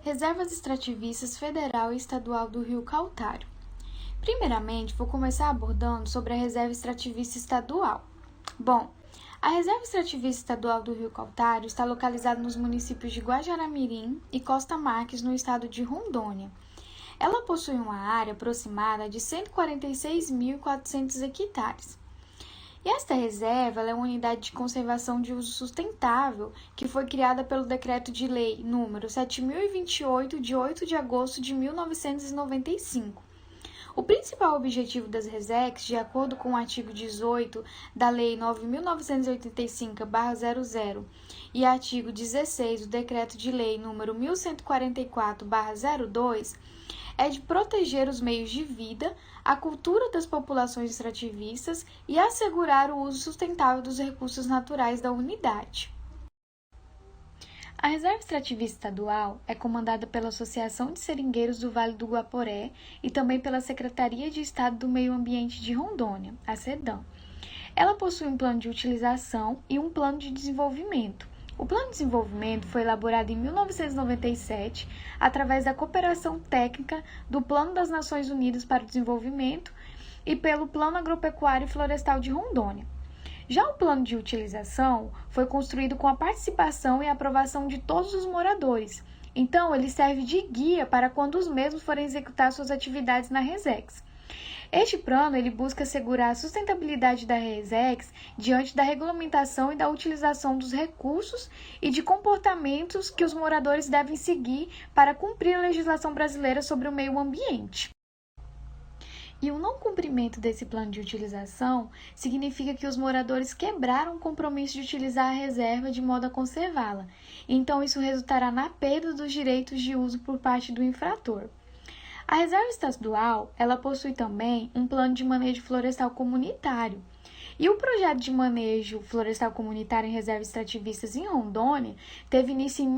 Reservas extrativistas federal e estadual do Rio Caltário. Primeiramente, vou começar abordando sobre a reserva extrativista estadual. Bom, a reserva extrativista estadual do Rio Caltário está localizada nos municípios de Guajará-Mirim e Costa Marques, no estado de Rondônia. Ela possui uma área aproximada de 146.400 hectares. E esta reserva é uma unidade de conservação de uso sustentável que foi criada pelo Decreto de Lei número 7.028, de 8 de agosto de 1995. O principal objetivo das RESECs, de acordo com o artigo 18 da Lei 9.985/00 e artigo 16 do Decreto de Lei número 1.144/02, é de proteger os meios de vida, a cultura das populações extrativistas e assegurar o uso sustentável dos recursos naturais da unidade. A Reserva Extrativista Estadual é comandada pela Associação de Seringueiros do Vale do Guaporé e também pela Secretaria de Estado do Meio Ambiente de Rondônia, a SEDAM. Ela possui um plano de utilização e um plano de desenvolvimento. O plano de desenvolvimento foi elaborado em 1997 através da cooperação técnica do Plano das Nações Unidas para o Desenvolvimento e pelo Plano Agropecuário e Florestal de Rondônia. Já o plano de utilização foi construído com a participação e aprovação de todos os moradores. Então, ele serve de guia para quando os mesmos forem executar suas atividades na RESEX. Este plano ele busca assegurar a sustentabilidade da RESEX diante da regulamentação e da utilização dos recursos e de comportamentos que os moradores devem seguir para cumprir a legislação brasileira sobre o meio ambiente. E o não cumprimento desse plano de utilização significa que os moradores quebraram o compromisso de utilizar a reserva de modo a conservá-la. Então, isso resultará na perda dos direitos de uso por parte do infrator. A reserva estadual, ela possui também um plano de manejo florestal comunitário. E o projeto de manejo florestal comunitário em reservas extrativistas em Rondônia teve início em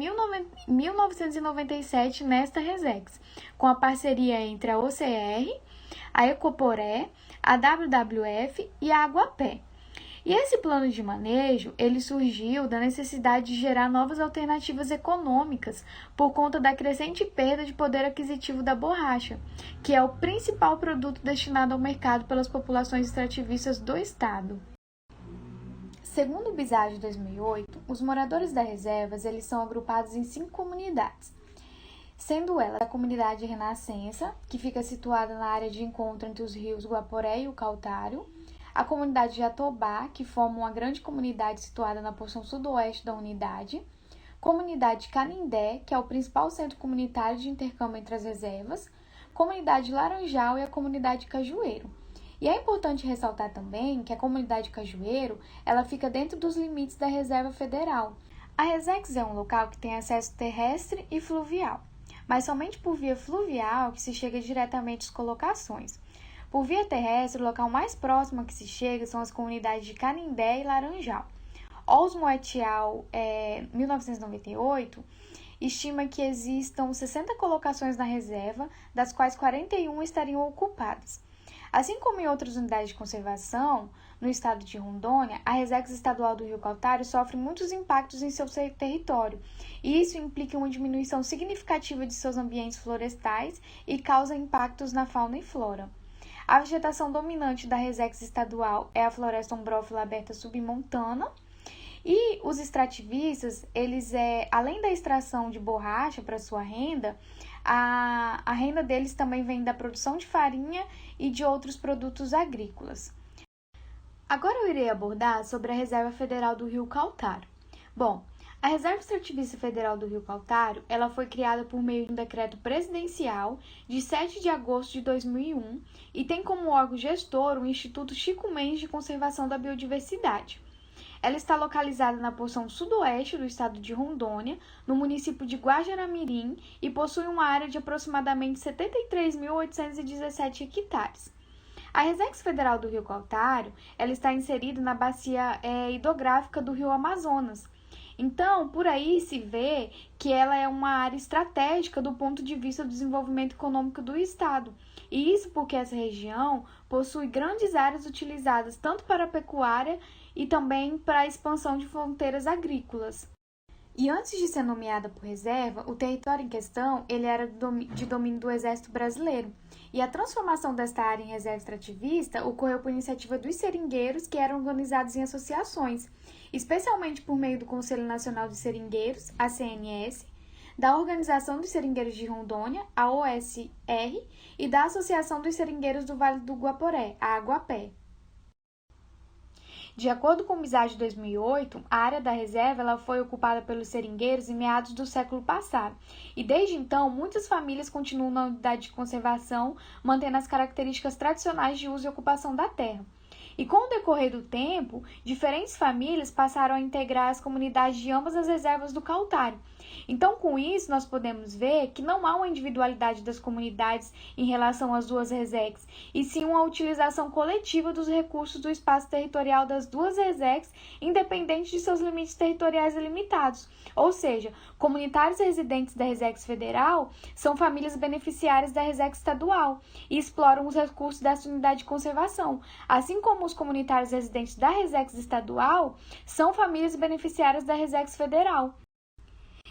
1997 nesta RESEX, com a parceria entre a OCR, a Ecoporé, a WWF e a Aguapé. E esse plano de manejo, ele surgiu da necessidade de gerar novas alternativas econômicas por conta da crescente perda de poder aquisitivo da borracha, que é o principal produto destinado ao mercado pelas populações extrativistas do estado. Segundo o BISAD de 2008, os moradores das reservas eles são agrupados em 5 comunidades, sendo elas a comunidade Renascença, que fica situada na área de encontro entre os rios Guaporé e o Caltário, a comunidade Jatobá, que forma uma grande comunidade situada na porção sudoeste da unidade, comunidade Canindé, que é o principal centro comunitário de intercâmbio entre as reservas, comunidade Laranjal e a comunidade Cajueiro. E é importante ressaltar também que a comunidade Cajueiro, ela fica dentro dos limites da Reserva Federal. A RESEX é um local que tem acesso terrestre e fluvial, mas somente por via fluvial que se chega diretamente às colocações. Por via terrestre, o local mais próximo a que se chega são as comunidades de Canindé e Laranjal. Osmo et al., 1998, estima que existam 60 colocações na reserva, das quais 41 estariam ocupadas. Assim como em outras unidades de conservação, no estado de Rondônia, a RESEX estadual do Rio Caltário sofre muitos impactos em seu território, e isso implica uma diminuição significativa de seus ambientes florestais e causa impactos na fauna e flora. A vegetação dominante da RESEX estadual é a floresta ombrófila aberta submontana, e os extrativistas, além da extração de borracha para sua renda, a renda deles também vem da produção de farinha e de outros produtos agrícolas. Agora eu irei abordar sobre a Reserva Federal do Rio Caltário. Bom, a Reserva Extrativista Federal do Rio Caltário, ela foi criada por meio de um decreto presidencial de 7 de agosto de 2001 e tem como órgão gestor o Instituto Chico Mendes de Conservação da Biodiversidade. Ela está localizada na porção sudoeste do estado de Rondônia, no município de Guajará-Mirim, e possui uma área de aproximadamente 73.817 hectares. A RESEX Federal do Rio Caltário, ela está inserida na bacia hidrográfica do Rio Amazonas. Então, por aí se vê que ela é uma área estratégica do ponto de vista do desenvolvimento econômico do estado. E isso porque essa região possui grandes áreas utilizadas tanto para a pecuária e também para a expansão de fronteiras agrícolas. E antes de ser nomeada por reserva, o território em questão ele era de domínio do Exército Brasileiro. E a transformação desta área em reserva extrativista ocorreu por iniciativa dos seringueiros, que eram organizados em associações, especialmente por meio do Conselho Nacional de Seringueiros, a CNS, da Organização dos Seringueiros de Rondônia, a OSR, e da Associação dos Seringueiros do Vale do Guaporé, a Aguapé. De acordo com o MISAD de 2008, a área da reserva ela foi ocupada pelos seringueiros em meados do século passado. E desde então, muitas famílias continuam na unidade de conservação, mantendo as características tradicionais de uso e ocupação da terra. E com o decorrer do tempo, diferentes famílias passaram a integrar as comunidades de ambas as reservas do Cautário. Então, com isso, nós podemos ver que não há uma individualidade das comunidades em relação às duas resecs, e sim uma utilização coletiva dos recursos do espaço territorial das duas resecs, independente de seus limites territoriais delimitados. Ou seja, comunitários residentes da resex federal são famílias beneficiárias da resex estadual e exploram os recursos dessa unidade de conservação, assim como os comunitários residentes da resex estadual são famílias beneficiárias da resex federal.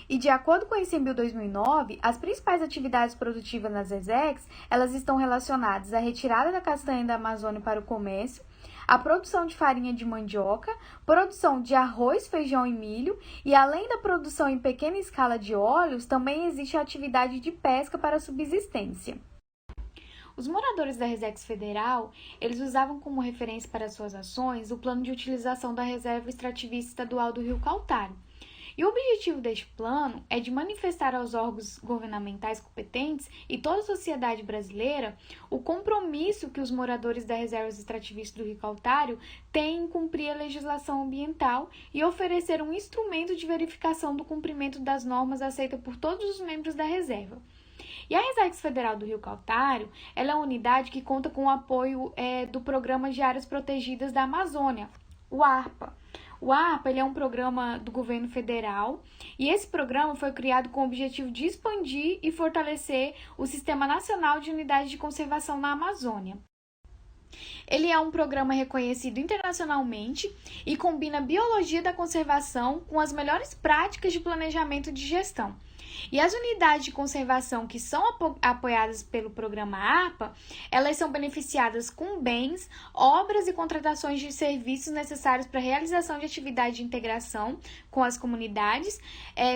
E de acordo com o ICMBio 2009, as principais atividades produtivas nas resecs, elas estão relacionadas à retirada da castanha da Amazônia para o comércio, a produção de farinha de mandioca, produção de arroz, feijão e milho, e além da produção em pequena escala de óleos, também existe a atividade de pesca para subsistência. Os moradores da Resex Federal, eles usavam como referência para suas ações o plano de utilização da Reserva Extrativista Estadual do Rio Cautário. E o objetivo deste plano é de manifestar aos órgãos governamentais competentes e toda a sociedade brasileira o compromisso que os moradores da Reserva Extrativista do Rio Cautário têm em cumprir a legislação ambiental e oferecer um instrumento de verificação do cumprimento das normas aceitas por todos os membros da reserva. E a Resex Federal do Rio Cautário, ela é uma unidade que conta com o apoio do Programa de Áreas Protegidas da Amazônia, o ARPA. O ARPA ele é um programa do governo federal e esse programa foi criado com o objetivo de expandir e fortalecer o Sistema Nacional de Unidades de Conservação na Amazônia. Ele é um programa reconhecido internacionalmente e combina a biologia da conservação com as melhores práticas de planejamento de gestão. E as unidades de conservação que são apoiadas pelo programa ARPA, elas são beneficiadas com bens, obras e contratações de serviços necessários para a realização de atividade de integração com as comunidades,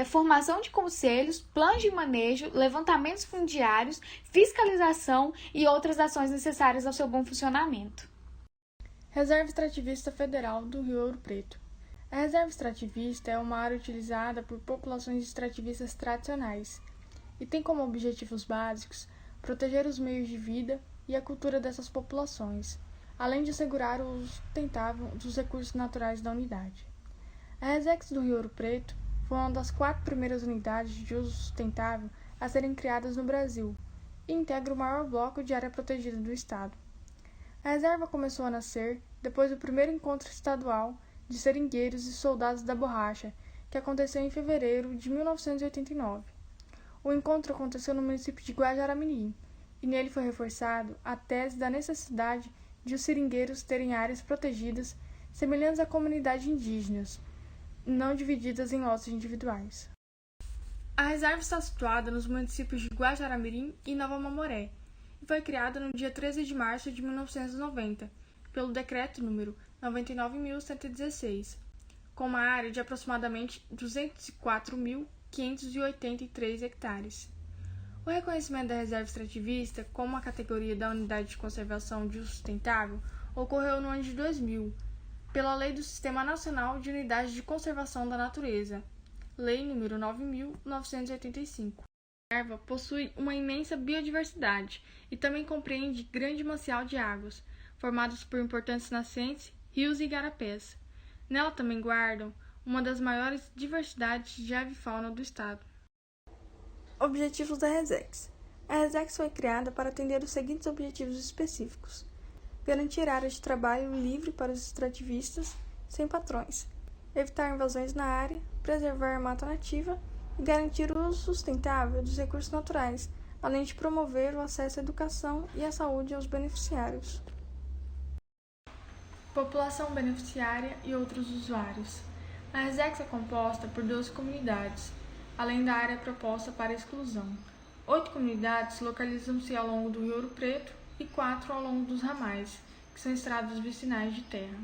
formação de conselhos, planos de manejo, levantamentos fundiários, fiscalização e outras ações necessárias ao seu bom funcionamento. Reserva Extrativista Federal do Rio Ouro Preto. A reserva extrativista é uma área utilizada por populações extrativistas tradicionais e tem como objetivos básicos proteger os meios de vida e a cultura dessas populações, além de assegurar o uso sustentável dos recursos naturais da unidade. A Resex do Rio Ouro Preto foi uma das 4 primeiras unidades de uso sustentável a serem criadas no Brasil e integra o maior bloco de área protegida do estado. A reserva começou a nascer depois do primeiro encontro estadual de seringueiros e soldados da borracha, que aconteceu em fevereiro de 1989. O encontro aconteceu no município de Guajará-Mirim, e nele foi reforçado a tese da necessidade de os seringueiros terem áreas protegidas semelhantes a comunidades indígenas, não divididas em lotes individuais. A reserva está situada nos municípios de Guajará-Mirim e Nova Mamoré, e foi criada no dia 13 de março de 1990, pelo Decreto número 99.116, com uma área de aproximadamente 204.583 hectares. O reconhecimento da reserva extrativista como uma categoria da Unidade de Conservação de Uso Sustentável ocorreu no ano de 2000, pela Lei do Sistema Nacional de Unidades de Conservação da Natureza, Lei número 9.985. A reserva possui uma imensa biodiversidade e também compreende grande manancial de águas, formados por importantes nascentes, rios e igarapés. Nela também guardam uma das maiores diversidades de avifauna do estado. Objetivos da Resex. A Resex foi criada para atender os seguintes objetivos específicos: garantir área de trabalho livre para os extrativistas, sem patrões, evitar invasões na área, preservar a mata nativa e garantir o uso sustentável dos recursos naturais, além de promover o acesso à educação e à saúde aos beneficiários. População beneficiária e outros usuários. A Resex é composta por 12 comunidades, além da área proposta para exclusão. 8 comunidades localizam-se ao longo do Rio Ouro Preto e 4 ao longo dos ramais, que são estradas vicinais de terra.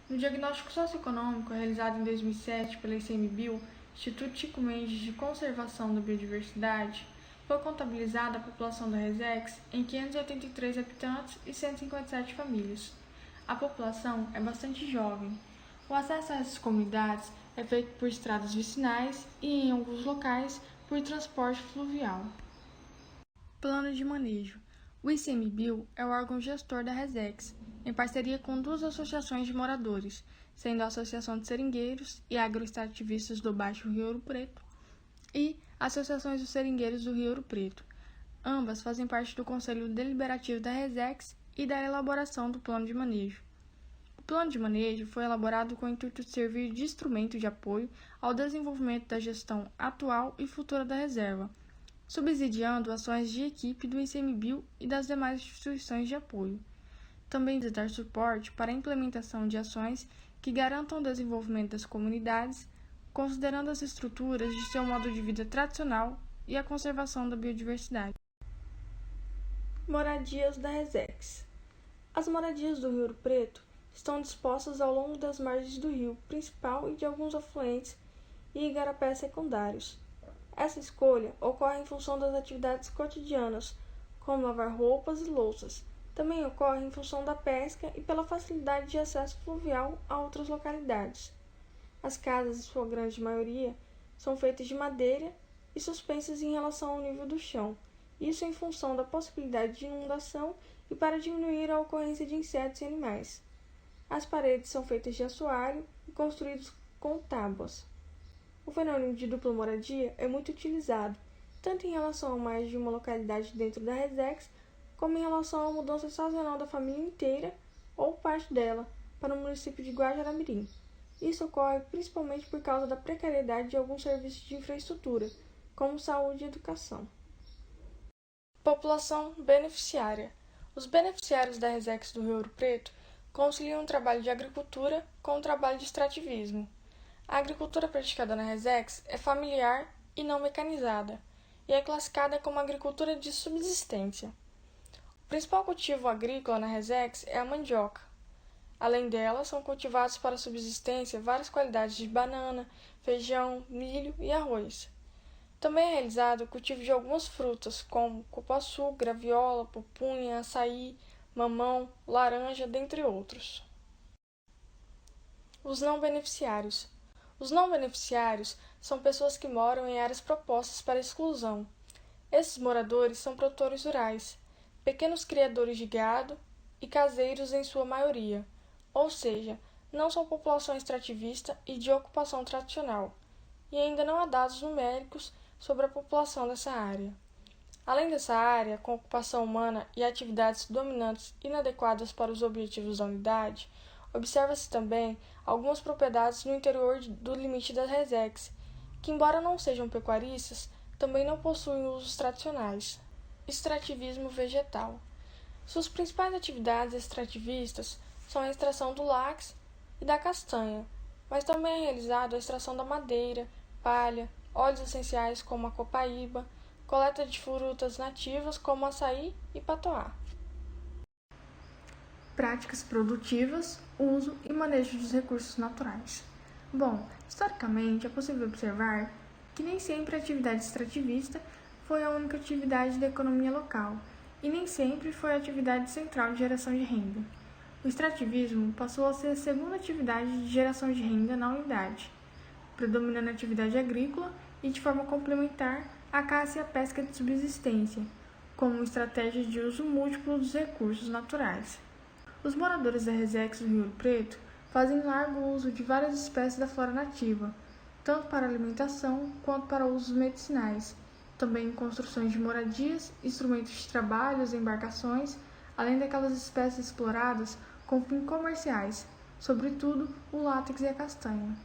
No diagnóstico socioeconômico realizado em 2007 pela ICMBio, Instituto Chico Mendes de Conservação da Biodiversidade, foi contabilizada a população da Resex em 583 habitantes e 157 famílias. A população é bastante jovem. O acesso a essas comunidades é feito por estradas vicinais e, em alguns locais, por transporte fluvial. Plano de manejo. O ICMBio é o órgão gestor da Resex, em parceria com 2 associações de moradores, sendo a Associação de Seringueiros e Agroextrativistas do Baixo Rio Ouro Preto e Associações dos Seringueiros do Rio Ouro Preto. Ambas fazem parte do Conselho Deliberativo da Resex e da elaboração do Plano de Manejo. O Plano de Manejo foi elaborado com o intuito de servir de instrumento de apoio ao desenvolvimento da gestão atual e futura da reserva, subsidiando ações de equipe do ICMBio e das demais instituições de apoio. Também de dar suporte para a implementação de ações que garantam o desenvolvimento das comunidades, considerando as estruturas de seu modo de vida tradicional e a conservação da biodiversidade. Moradias da Resex. As moradias do Rio Ouro Preto estão dispostas ao longo das margens do rio principal e de alguns afluentes e igarapés secundários. Essa escolha ocorre em função das atividades cotidianas, como lavar roupas e louças. Também ocorre em função da pesca e pela facilidade de acesso fluvial a outras localidades. As casas, em sua grande maioria, são feitas de madeira e suspensas em relação ao nível do chão, isso em função da possibilidade de inundação e para diminuir a ocorrência de insetos e animais. As paredes são feitas de assoalho e construídas com tábuas. O fenômeno de dupla moradia é muito utilizado, tanto em relação a mais de uma localidade dentro da Resex, como em relação à mudança sazonal da família inteira ou parte dela para o município de Guajará-Mirim. Isso ocorre principalmente por causa da precariedade de alguns serviços de infraestrutura, como saúde e educação. População beneficiária. Os beneficiários da Resex do Rio Ouro Preto conciliam o trabalho de agricultura com o trabalho de extrativismo. A agricultura praticada na Resex é familiar e não mecanizada, e é classificada como agricultura de subsistência. O principal cultivo agrícola na Resex é a mandioca. Além dela, são cultivados para subsistência várias qualidades de banana, feijão, milho e arroz. Também é realizado o cultivo de algumas frutas, como cupuaçu, graviola, pupunha, açaí, mamão, laranja, dentre outros. Os não beneficiários. Os não beneficiários são pessoas que moram em áreas propostas para exclusão. Esses moradores são produtores rurais, pequenos criadores de gado e caseiros em sua maioria, ou seja, não são população extrativista e de ocupação tradicional, e ainda não há dados numéricos sobre a população dessa área. Além dessa área, com ocupação humana e atividades dominantes inadequadas para os objetivos da unidade, observa-se também algumas propriedades no interior do limite da Resex, que, embora não sejam pecuaristas, também não possuem usos tradicionais. Extrativismo vegetal. Suas principais atividades extrativistas são a extração do látex e da castanha, mas também é realizada a extração da madeira, palha, óleos essenciais como a copaíba, coleta de frutas nativas como açaí e patoá. Práticas produtivas, uso e manejo dos recursos naturais. Bom, historicamente é possível observar que nem sempre a atividade extrativista foi a única atividade da economia local e nem sempre foi a atividade central de geração de renda. O extrativismo passou a ser a segunda atividade de geração de renda na unidade, predominando a atividade agrícola e, de forma complementar, a caça e a pesca de subsistência, como estratégia de uso múltiplo dos recursos naturais. Os moradores da Resex do Rio Ouro Preto fazem largo uso de várias espécies da flora nativa, tanto para alimentação quanto para usos medicinais, também em construções de moradias, instrumentos de trabalhos, embarcações, além daquelas espécies exploradas com fins comerciais, sobretudo o látex e a castanha.